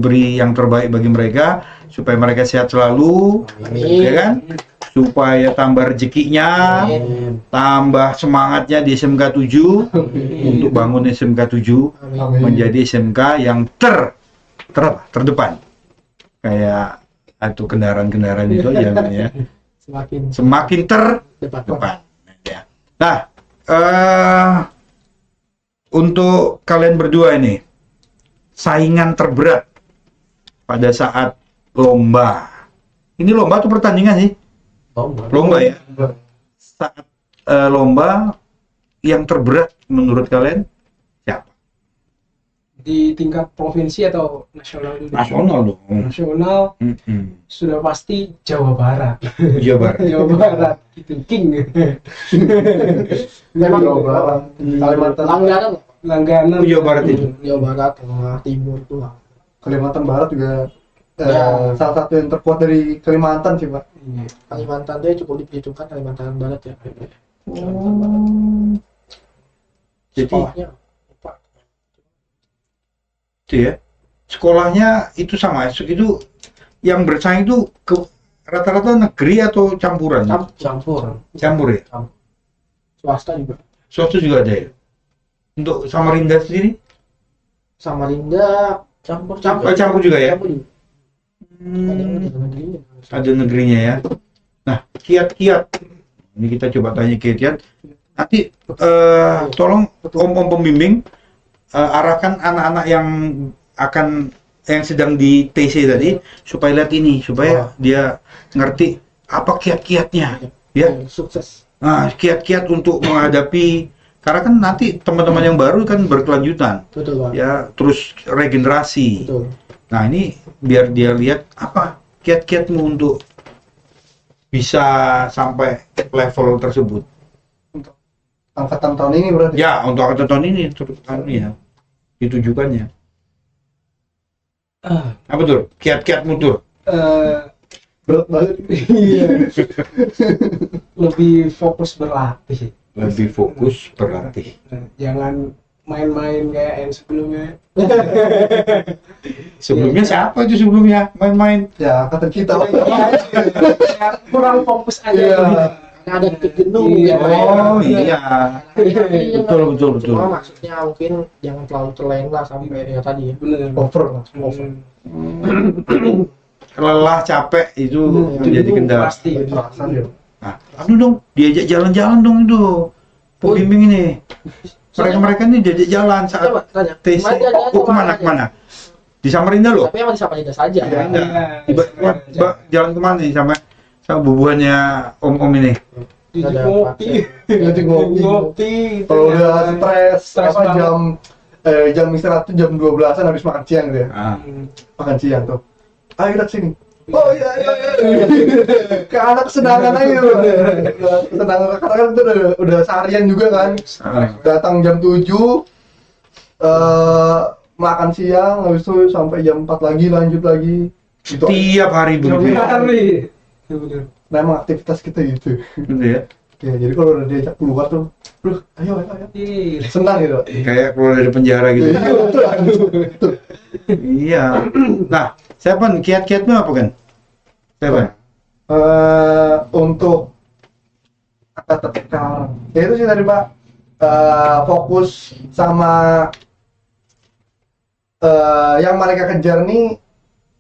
beri yang terbaik bagi mereka supaya mereka sehat selalu, ya kan? supaya tambah rezekinya, tambah semangatnya di SMK 7 untuk bangun SMK 7 menjadi SMK yang terdepan. Kayak atau kendaraan-kendaraan itu aja namanya. Semakin terdepan. Ya. Nah, untuk kalian berdua ini, saingan terberat pada saat lomba. Ini lomba atau pertandingan sih? Lomba ya. Saat lomba yang terberat menurut kalian siapa? Di tingkat provinsi atau nasional dulu? Nasional dong. Nasional sudah pasti Jawa Barat. Jawa Barat. Jawa Barat itu king. Memang Jawa Barat, Kalimantan, Langganan. Jawa Barat itu. Jawa Barat, Tengah, Timur tuh lah. Kalimantan Barat juga Ya. salah satu yang terkuat dari Kalimantan sih, Pak. Iya. Kalimantan tuh cukup diperhitungkan Kalimantan Barat ya. Jadi Sekolahnya itu ya. Sekolahnya itu sama, itu yang bersaing itu rata-rata negeri atau campuran? Campur ya? swasta juga. Swasta juga ada ya? Untuk Samarinda sendiri? Samarinda campur Campur juga ya? Campur juga. Ada negerinya ya. Nah, kiat-kiat. Ini kita coba tanya kiat-kiat. Nanti tolong om-om pembimbing arahkan anak-anak yang sedang di TC tadi supaya lihat ini, supaya dia ngerti apa kiat-kiatnya. Ya. Sukses. Nah, kiat-kiat untuk menghadapi, karena kan nanti teman-teman yang baru kan berkelanjutan. Betul, Pak. Ya, terus regenerasi. Betul. Nah, ini biar dia lihat apa kiat-kiatmu untuk bisa sampai level tersebut. Angkatan tahun ini berarti. Ya, untuk angkatan tahun ini terus ya ditujukannya. Apa tuh? Kiat-kiatmu tuh? Berat banget. Iya. Lebih fokus berlatih. Lebih fokus berlatih. Jangan main-main kayak yang sebelumnya. Sebelumnya siapa itu sebelumnya main-main? Ya, angkatan kita. Kurang fokus aja. Iya. Karena ada titik jenuh Iya. Oh iya, betul. Cuma maksudnya mungkin jangan terlalu terlena lah sampai ya tadi ya. Bener. Over. Lelah, capek itu jadi kendala. Pasti. Perasaan ya. Nah, aduh dong, diajak jalan-jalan dong itu pembimbing ini. Mereka ini diajak jalan saat Coba tanya. TC. Oh, kemana? Di Samarinda loh. Tapi emang di Samarinda saja. Jalan kemana nih sama bubuhannya om-om ini? Jadi ngopi. Kalau udah stres apa jam istirahat tuh jam 12-an habis makan siang gitu ya. Makan siang tuh. Ayo kita kesini. Oh iya. Ke anak kesenangan aja. Kesenangan karena kan itu udah seharian juga kan. Datang jam 7 makan siang, habis itu sampai jam 4 lagi lanjut lagi. Gitu. Tiap hari begitu. Hari. Nah, emang aktivitas kita gitu. Gitu ya. Ya, jadi kalau udah diajak keluar tuh, ayo. Senang gitu. Kayak keluar dari penjara gitu. Betul. Iya. Nah, siapa kiat-kiatmu apa kan? Siapa? Untuk kata sekarang, ya itu sih tadi Pak, fokus sama yang mereka kejar nih,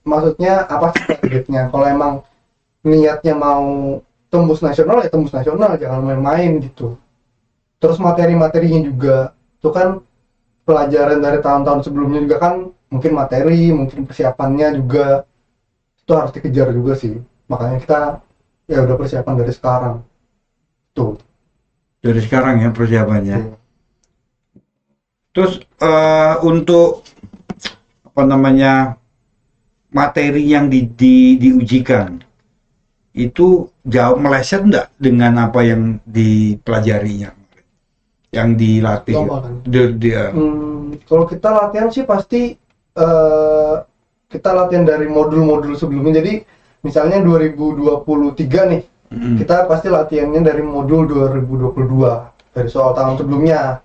maksudnya apa sih targetnya? Kalau emang niatnya mau tembus nasional ya tembus nasional, jangan main-main gitu. Terus materi-materinya juga, itu kan pelajaran dari tahun-tahun sebelumnya juga kan, mungkin materi, mungkin persiapannya juga itu harus dikejar juga sih. Makanya kita ya udah persiapan dari sekarang. Tuh. Dari sekarang ya persiapannya. Terus untuk apa namanya materi yang diujikan itu jauh meleset enggak dengan apa yang dipelajarinya, yang dilatih? Kalau kita latihan sih pasti kita latihan dari modul-modul sebelumnya. Jadi misalnya 2023 nih, kita pasti latihannya dari modul 2022 dari soal tahun sebelumnya.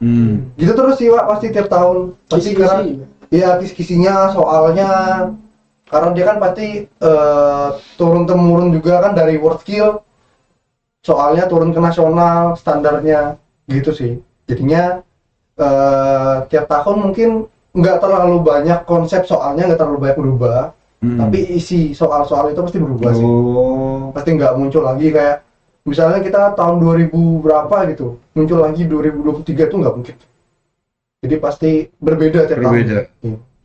Gitu terus sih Pak, pasti tiap tahun pasti karena ya kisi-kisinya soalnya, karena dia kan pasti turun temurun juga kan dari word skill soalnya turun ke nasional standarnya gitu sih. Jadinya tiap tahun mungkin nggak terlalu banyak konsep soalnya, nggak terlalu banyak berubah, tapi isi soal-soal itu pasti berubah sih. Pasti nggak muncul lagi kayak misalnya kita tahun 2000 berapa gitu muncul lagi 2023 itu nggak mungkin. Jadi pasti berbeda tiap tahun. Iya.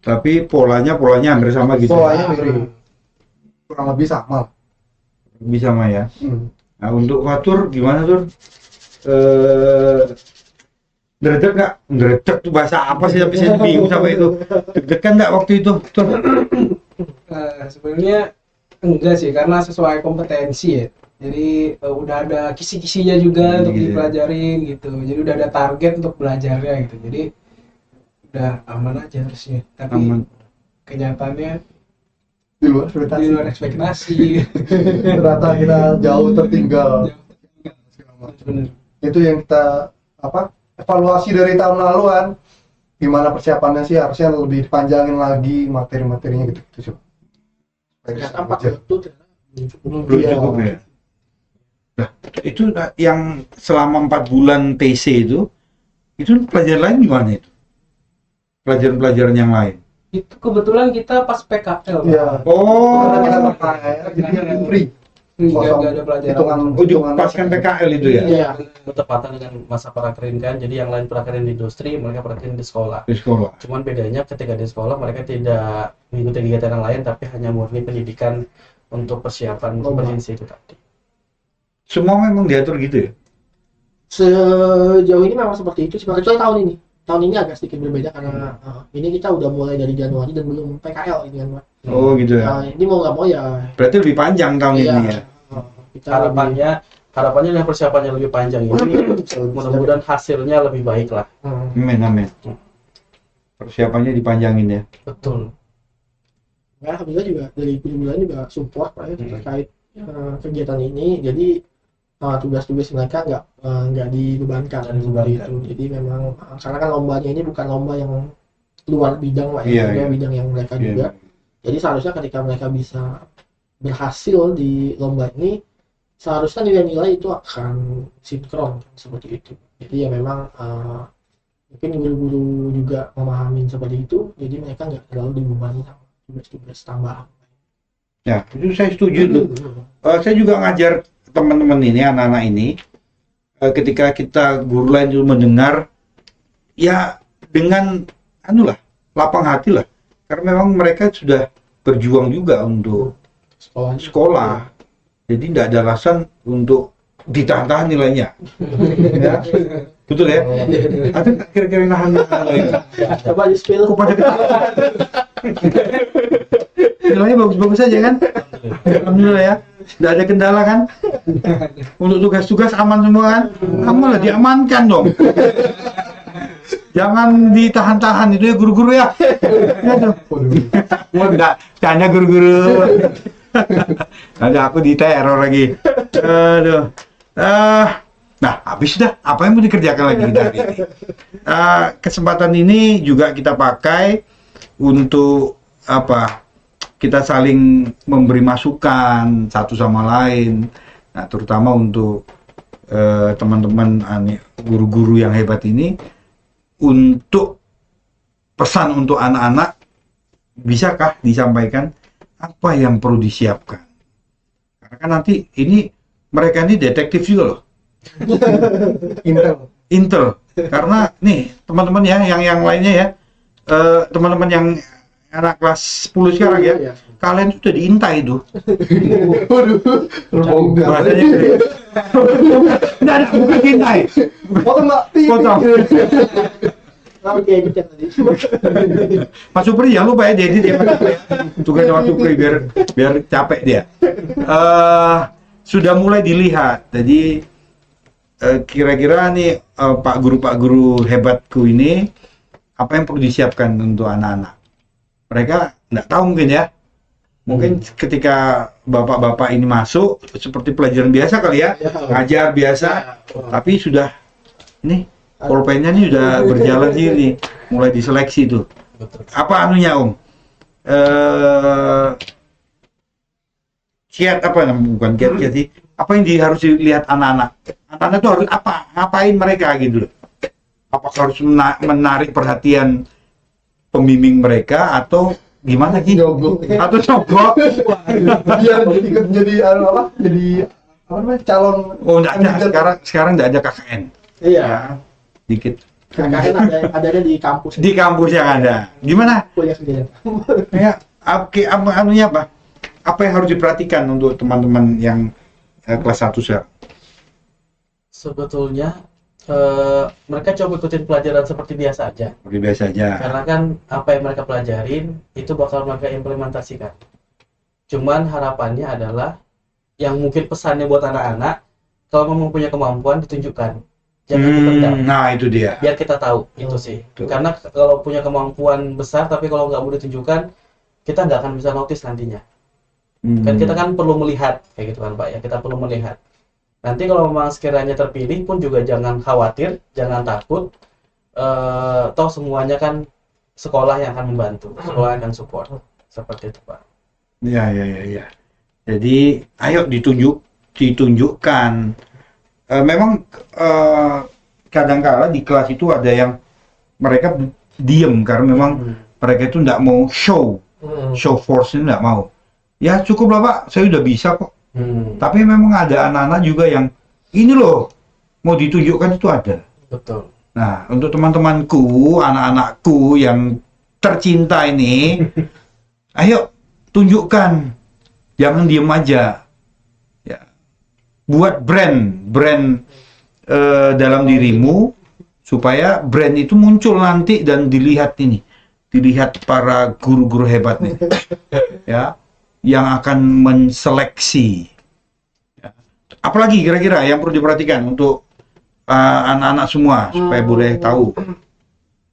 Tapi polanya hampir sama gitu. Polanya mirip, kurang lebih sama. Lebih sama ya. Hmm. Nah, untuk Fatur gimana Tur? Dredeg nggak? Dredeg tuh bahasa apa sih? Tapi saya bingung sama itu. Deg-degan nggak waktu itu? Tur? Sebenarnya enggak sih, karena sesuai kompetensi ya. Jadi udah ada kisi-kisinya juga untuk gitu. dipelajarin gitu. Jadi udah ada target untuk belajarnya gitu. Jadi udah aman aja harusnya. Tapi Aman. kenyataannya Di luar ekspektasi. di luar ekspektasi. Ternyata kita jauh tertinggal. Bener. Itu yang kita evaluasi dari tahun lalu kan, gimana persiapannya sih, harusnya lebih dipanjangin lagi materi-materinya gitu sih. Ternyata 4 itu Belum cukup ya. Nah, itu yang selama 4 bulan TC itu pelajaran lain gimana itu? Pelajaran-pelajaran yang lain? Itu kebetulan kita pas PKL. Iya. Oh, Karena kita pakai jadi free. Enggak ada pelajaran. Hitungan dipaskan PKL itu ya? Iya. Bertepatan dengan masa prakerin kan, jadi yang lain prakerin di industri, mereka prakerin di sekolah. Di sekolah. Cuman bedanya ketika di sekolah mereka tidak mengikuti kegiatan yang lain, tapi hanya murni pendidikan untuk persiapan kompetensi itu tadi. Semua memang diatur gitu ya? Sejauh ini memang seperti itu sih, kecuali tahun ini. Tahun ini agak sedikit berbeda karena ini kita udah mulai dari Januari dan belum PKL ini kan, Pak. Oh gitu ya? Nah, ini mau nggak mau ya. Berarti lebih panjang tahun Iya. ini ya? Kita Harapannya dengan persiapannya lebih panjang ini, mudah-mudahan hasilnya lebih baik lah. Amin. Persiapannya dipanjangin ya? Betul. Ya, alhamdulillah juga dari bulan juga support Pak ya terkait kegiatan ini. Jadi tugas-tugas mereka nggak dibebankan seperti itu. Jadi memang karena kan lombanya ini bukan lomba yang luar bidang Pak ya, Iya. bidang yang mereka juga. Jadi seharusnya ketika mereka bisa berhasil di lomba ini, seharusnya nilai-nilai itu akan sinkron seperti itu. Jadi ya memang mungkin guru-guru juga memahami seperti itu, jadi mereka nggak terlalu dibebani sama tugas-tugas tambahan. Ya, itu saya setuju tuh. Saya juga ngajar teman-teman ini, anak-anak ini, ketika kita guru lain itu mendengar, ya dengan lapang hati lah. Karena memang mereka sudah berjuang juga untuk sekolah. Jadi tidak ada alasan untuk ditahan-tahan nilainya. Ya, betul ya? Ada kira-kira nahan nilainya? Coba di spill. Kok pada ketawa? Nilainya bagus-bagus aja kan? Alhamdulillah ya. Tidak ada kendala kan? Untuk tugas-tugas aman semua kan? Kamu lah diamankan dong. Jangan ditahan-tahan itu ya guru-guru ya. Ya tuh. Enggak, tanya guru-guru. Nanti aku diteror lagi. Aduh. Nah, habis dah. Apa yang mau dikerjakan lagi kita hari ini? Kesempatan ini juga kita pakai untuk kita saling memberi masukan satu sama lain. Nah, terutama untuk teman-teman guru-guru yang hebat ini, untuk pesan untuk anak-anak, bisakah disampaikan apa yang perlu disiapkan? Karena kan nanti mereka ini detektif juga loh. Intel. Karena nih teman-teman ya, yang lainnya ya, teman-teman yang anak kelas 10 sekarang ya, kalian sudah diintai tuh. Bahasanya nggak ada, bukan diintai. Potong. Mas Supri jangan lupa ya, diedit ya Mas Supri. Tugas Mas Supri biar capek dia. Sudah mulai dilihat. Jadi kira-kira nih Pak guru hebatku ini, apa yang perlu disiapkan untuk anak-anak? Mereka nggak tahu mungkin ya. Mungkin ketika bapak-bapak ini masuk seperti pelajaran biasa kali ya, ngajar biasa, tapi sudah ini pulpennya nih udah berjalan sini, mulai diseleksi tuh. Apa anunya Om? Kiat apa namanya? Bukan kiat sih. apa yang harus dilihat anak-anak? Anak-anak itu harus apa? Ngapain mereka gitu loh? Apakah harus menarik perhatian pembimbing mereka atau gimana sih? Nyogok. Atau nyogok? Biar ikut jadi apa namanya calon. Oh, enggak ada. Sekarang enggak ada KKN. Iya. Ya, dikit. KKN adanya di kampus. Di kampus yang ada. Gimana? Kuliah sendiri. Ya, anunya apa? Apa yang harus diperhatikan untuk teman-teman yang kelas 1 sekarang? Sebetulnya mereka coba ikutin pelajaran seperti biasa aja. Seperti biasa aja. Karena kan apa yang mereka pelajarin itu bakal mereka implementasikan. Cuman harapannya adalah yang mungkin pesannya buat anak-anak, kalau memang punya kemampuan ditunjukkan. Jangan dipendam. Nah, itu dia. Biar kita tahu itu sih. Betul. Karena kalau punya kemampuan besar tapi kalau nggak mau ditunjukkan, kita nggak akan bisa notice nantinya. Kan kita kan perlu melihat kayak gitu kan Pak ya, kita perlu melihat. Nanti kalau memang sekiranya terpilih pun juga jangan khawatir, jangan takut. Toh semuanya kan sekolah yang akan membantu, sekolah yang akan support. Seperti itu Pak. Ya. Jadi ayo ditunjukkan. Memang kadang-kala di kelas itu ada yang mereka diem karena memang mereka itu nggak mau show force-nya nggak mau. Ya cukup lah Pak, saya udah bisa kok. Tapi memang ada anak-anak juga yang ini loh mau ditunjukkan itu ada. Betul. Nah untuk teman-temanku, anak-anakku yang tercinta ini, ayo tunjukkan, jangan diem aja. Ya, buat brand dalam dirimu supaya brand itu muncul nanti dan dilihat para guru-guru hebat nih, ya. Yang akan menseleksi. Ya. Apalagi kira-kira yang perlu diperhatikan untuk anak-anak semua supaya boleh tahu.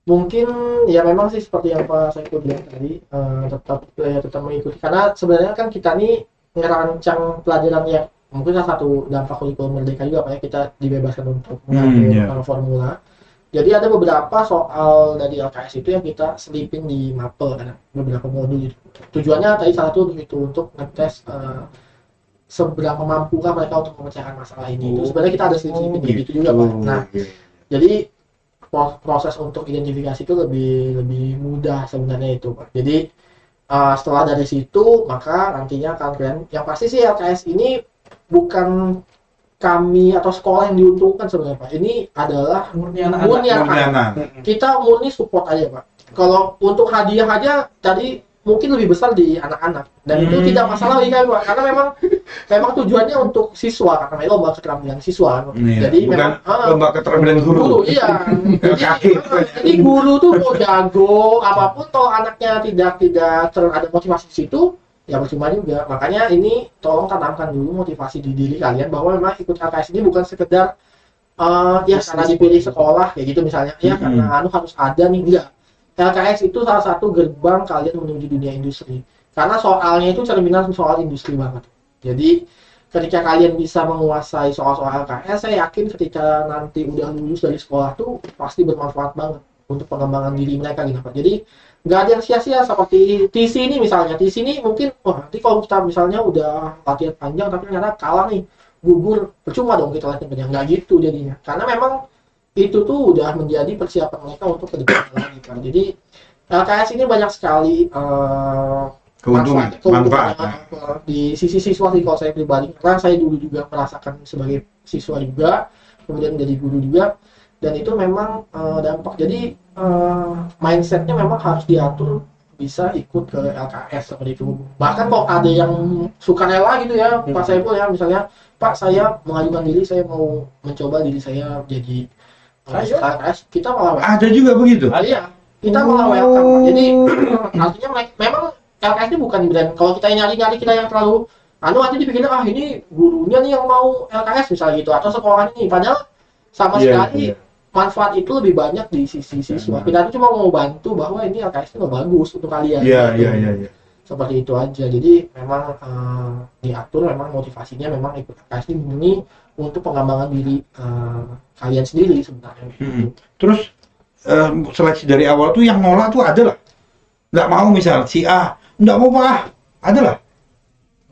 Mungkin ya memang sih seperti yang Pak Saiful bilang tadi, tetap mengikuti karena sebenarnya kan kita nih ngerancang pelajaran yang mungkin salah satu dampak kurikulum merdeka juga Pak ya, kita dibebaskan untuk mengambil formula. Jadi ada beberapa soal dari LKS itu yang kita selipin di mapel kan, beberapa modul. Tujuannya tadi salah satu itu untuk ngetes seberapa mampukah mereka untuk memecahkan masalah ini. Itu sebenarnya kita ada selipin gitu juga Pak. Nah, jadi proses untuk identifikasi itu lebih mudah sebenarnya itu Pak. Jadi setelah dari situ maka nantinya kalian yang pasti sih LKS ini bukan kami atau sekolah yang diuntungkan sebenarnya Pak. Ini adalah murni anak-anak. Kita murni support aja Pak. Kalau untuk hadiah aja tadi mungkin lebih besar di anak-anak dan itu tidak masalah lagi kan Pak. Karena memang tujuannya untuk siswa karena lomba keterampilan siswa. Jadi bukan memang lomba keterampilan guru. Iya. Jadi guru tuh mau jago apapun kalau anaknya tidak ada motivasi di situ ya percuma juga. Makanya ini tolong tanamkan dulu motivasi di diri kalian bahwa memang ikut LKS ini bukan sekedar ya karena dipilih sekolah kayak gitu misalnya ya karena harus ada nih, enggak. LKS itu salah satu gerbang kalian menuju dunia industri karena soalnya itu cerminan soal industri banget. Jadi ketika kalian bisa menguasai soal-soal LKS, saya yakin ketika nanti udah lulus dari sekolah tuh pasti bermanfaat banget untuk pengembangan diri mereka gitu Pak. Jadi nggak ada yang sia-sia seperti TC ini misalnya. TC ini mungkin nanti kalau kita misalnya udah latihan panjang tapi ternyata kalah nih, gugur, percuma dong kita latihan panjang. Nggak gitu jadinya karena memang itu tuh udah menjadi persiapan mereka untuk ke depan lagi kan. Jadi LKS ini banyak sekali keuntungan di sisi siswa sih kalau saya pribadi, karena saya dulu juga merasakan sebagai siswa juga kemudian jadi guru juga, dan itu memang dampak. Jadi mindsetnya memang harus diatur bisa ikut ke LKS seperti itu. Bahkan kalau ada yang sukarela gitu ya Pak Saiful ya, misalnya Pak saya mengajukan diri, saya mau mencoba diri saya jadi LKS, kita malah ada juga begitu. Iya, kita malah welcome Pak. Jadi artinya memang LKS ini bukan brand. Kalau kita nyari kita yang terlalu nanti dipikirnya ini gurunya nih yang mau LKS misalnya gitu atau sekolah ini, padahal sama sekali manfaat itu lebih banyak di sisi siswa. Kita tuh cuma mau bantu bahwa ini LKS itu bagus untuk kalian. Iya. Seperti itu aja. Jadi memang diatur, memang motivasinya memang ikut LKS ini untuk pengembangan diri kalian sendiri sebenarnya. Terus seleksi dari awal tuh yang nolak tuh ada lah. Nggak mau misal si A, nggak mau Pak, ada lah.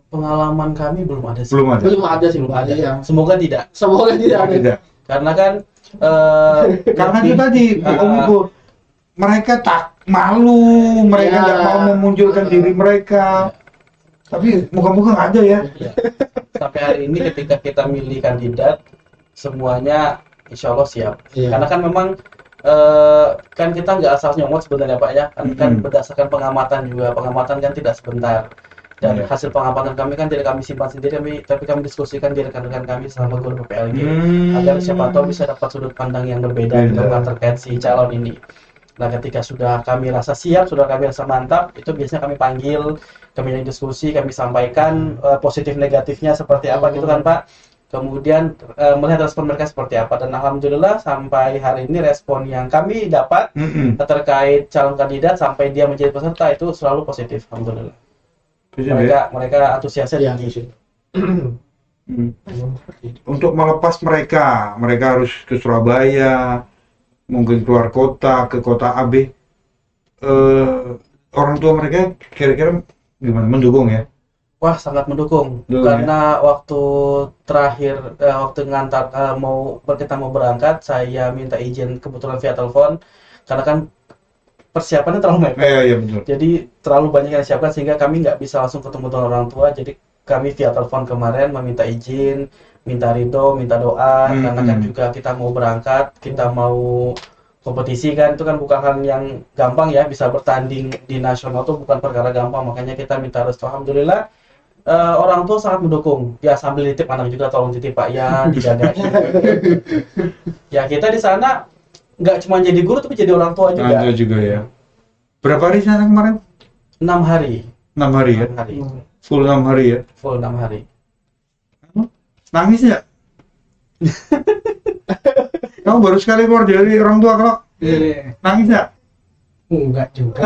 Pengalaman kami belum ada sih. Belum ada. Belum ada sih, Belum ada. Iya. Semoga tidak. Semoga tidak ada. Tidak. Karena kan Karena itu tadi Om Ibu, mereka tak malu, mereka Ya. nggak mau memunculkan diri mereka. Tapi moga-moga nggak ada ya. ya, sampai hari ini ketika kita milih kandidat semuanya insya Allah siap. Iya. Karena kan memang kan kita nggak asal nyomot sebenarnya Pak ya. Kan berdasarkan pengamatan juga. Pengamatan kan tidak sebentar. Dan Iya. hasil pengamatan kami kan tidak kami simpan sendiri, tapi kami diskusikan di rekan-rekan kami selama guru PPLG agar siapa tahu bisa dapat sudut pandang yang berbeda gitu kan terkait si calon ini. Nah, ketika sudah kami rasa siap, sudah kami rasa mantap, itu biasanya kami panggil, kami diskusi, kami sampaikan positif negatifnya seperti apa gitu kan Pak. Kemudian melihat respon mereka seperti apa, dan alhamdulillah sampai hari ini respon yang kami dapat terkait calon kandidat sampai dia menjadi peserta itu selalu positif, alhamdulillah. Mereka antusiasnya tinggi. Untuk melepas mereka harus ke Surabaya, mungkin keluar kota, ke kota AB. Orang tua mereka kira-kira gimana? Mendukung ya? Wah, sangat mendukung. Karena waktu terakhir, waktu ngantar kita mau berangkat, saya minta izin kebetulan via telepon, karena kan persiapannya terlalu mepet. Iya betul. Jadi terlalu banyak yang disiapkan sehingga kami nggak bisa langsung ketemu dengan orang tua. Jadi kami via telepon kemarin meminta izin, minta ridho, minta doa, karena kan juga kita mau berangkat, kita mau kompetisi kan, itu kan bukan hal yang gampang ya, bisa bertanding di nasional itu bukan perkara gampang, makanya kita minta restu. Alhamdulillah orang tua sangat mendukung. Ya sambil nitip anak juga, tolong titip Pak ya, dijaga. Ya kita di sana nggak cuma jadi guru tapi jadi orang tua juga. Ada juga ya. Berapa hari sana kemarin? 6 hari. 6 hari ya? 6 hari. Full 6 hari ya? Full 6 hari. Nangis ya? Kamu baru sekali keluar dari orang tua kok. Nangis ya? Enggak juga.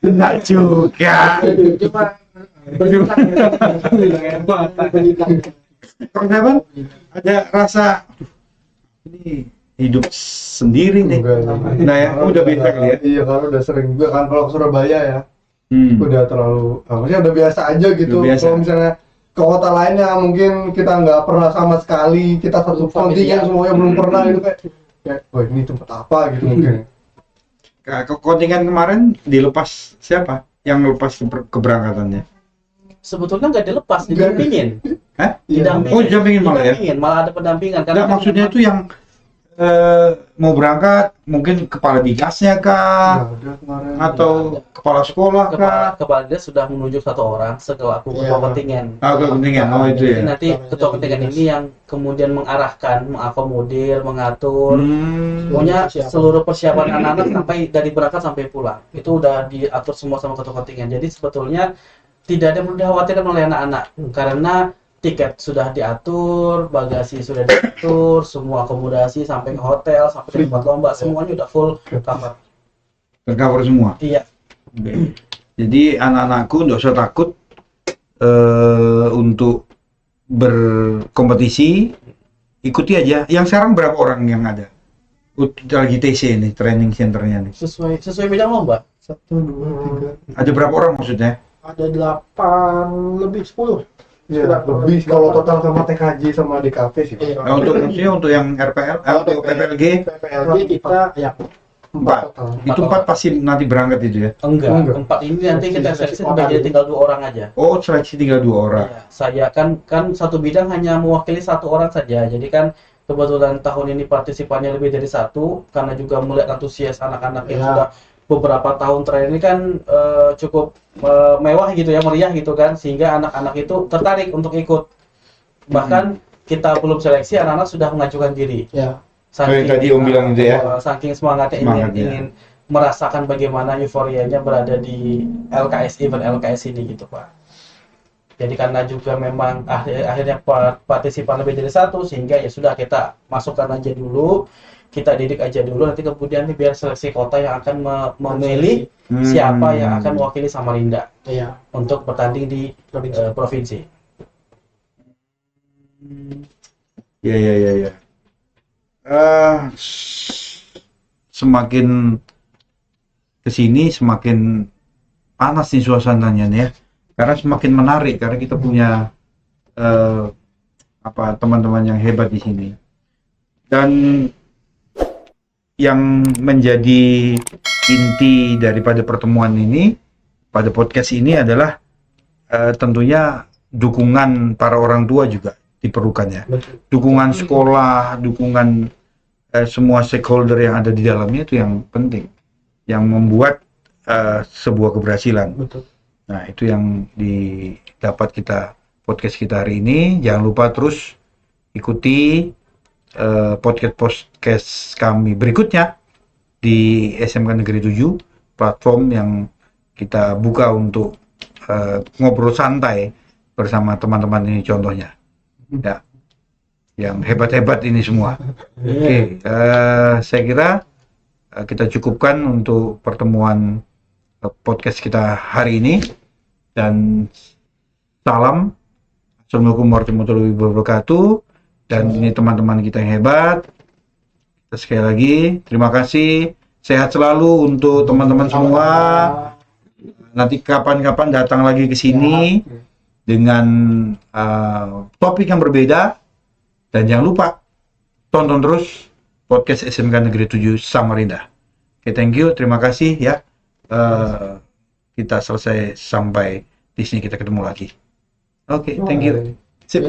Enggak juga. Kalau saya Bang, ada rasa ini hidup sendiri nih. Nah ya, udah biasa kali ya. Iya, karena udah sering juga kan kalau ke Surabaya ya. Udah terlalu, maksudnya udah biasa aja gitu. Udah biasa. Kalau misalnya ke kota lainnya mungkin kita nggak pernah sama sekali, kita satu kontingen semuanya belum pernah gitu kayak, wah ini tempat apa gitu mungkin. Kontingen kemarin dilepas siapa? Yang lepas keberangkatannya? Sebetulnya nggak dilepas, didampingin. Hah? Didampingin. Oh, didampingin malah ya? Didampingin, malah ada pendampingan. Nah, kan maksudnya itu yang mau berangkat, mungkin kepala digasnya kah? Nggak ada kemarin. Atau kepala sekolah kah? kepala dia sudah menunjuk satu orang selaku ketua kontingen. Kepentingan, itu Jadi ya. nanti ketua kontingen ini yang kemudian mengarahkan, mengakomodir, mengatur. Pokoknya seluruh persiapan anak-anak sampai dari berangkat sampai pulang itu udah diatur semua sama ketua kontingen. Jadi sebetulnya tidak ada yang perlu dikhawatirkan oleh anak-anak karena tiket sudah diatur, bagasi sudah diatur, semua akomodasi sampai ke hotel, sampai ke tempat lomba, semuanya udah full cover. Tercover semua. Iya. Jadi anak-anakku nggak usah takut untuk berkompetisi, ikuti aja. Yang sekarang berapa orang yang ada? Lagi TC nih, training centernya nih. Sesuai bidang lomba. 1, 2, 3. Ada berapa orang maksudnya? Ada 8 lebih 10. Ya, lebih kalau total sama TKJ sama DKV sih. Pak. Nah, untuk yang RPL, untuk PPLG PPLG kita ya 4. total. Itu 4 pasti nanti berangkat itu ya? Enggak. Tempat ini nanti kita seleksi jadi tinggal 2 orang aja. Oh, seleksi tinggal 2 orang. Ya, saya kan satu bidang hanya mewakili 1 orang saja. Jadi kan kebetulan tahun ini partisipannya lebih dari 1 karena juga melihat antusias anak-anak yang sudah beberapa tahun terakhir ini kan cukup mewah gitu ya, meriah gitu kan, sehingga anak-anak itu tertarik untuk ikut. Bahkan kita belum seleksi, anak-anak sudah mengajukan diri. Ya. Saking, tadi Om bilang itu ya. Saking semangatnya ingin merasakan bagaimana euforianya berada di LKS event LKS ini gitu Pak. Jadi karena juga memang akhirnya partisipan lebih dari 1 sehingga ya sudah kita masukkan aja dulu. Kita didik aja dulu, nanti kemudian biar seleksi kota yang akan memilih siapa yang akan mewakili Samarinda untuk bertanding di provinsi. Ya. Semakin kesini semakin panas nih suasananya nih ya. karena semakin menarik karena kita punya teman-teman yang hebat di sini. Dan yang menjadi inti daripada pertemuan ini pada podcast ini adalah tentunya dukungan para orang tua juga diperlukan ya. Dukungan sekolah, dukungan semua stakeholder yang ada di dalamnya itu yang penting, yang membuat sebuah keberhasilan. Betul. Nah, itu yang didapat kita podcast kita hari ini. Jangan lupa terus ikuti podcast kami berikutnya di SMK Negeri 7, platform yang kita buka untuk ngobrol santai bersama teman-teman ini contohnya. Ya. Yang hebat-hebat ini semua. Oke, saya kira kita cukupkan untuk pertemuan podcast kita hari ini, dan salam. Assalamualaikum warahmatullahi wabarakatuh. Dan ini teman-teman kita yang hebat. Kita sekali lagi terima kasih. Sehat selalu untuk teman-teman semua. Nanti kapan-kapan datang lagi ke sini dengan topik yang berbeda. Dan jangan lupa tonton terus podcast SMK Negeri 7 Samarinda. Oke, thank you, terima kasih ya. Kita selesai sampai di sini, kita ketemu lagi. Oke, thank you. Sip.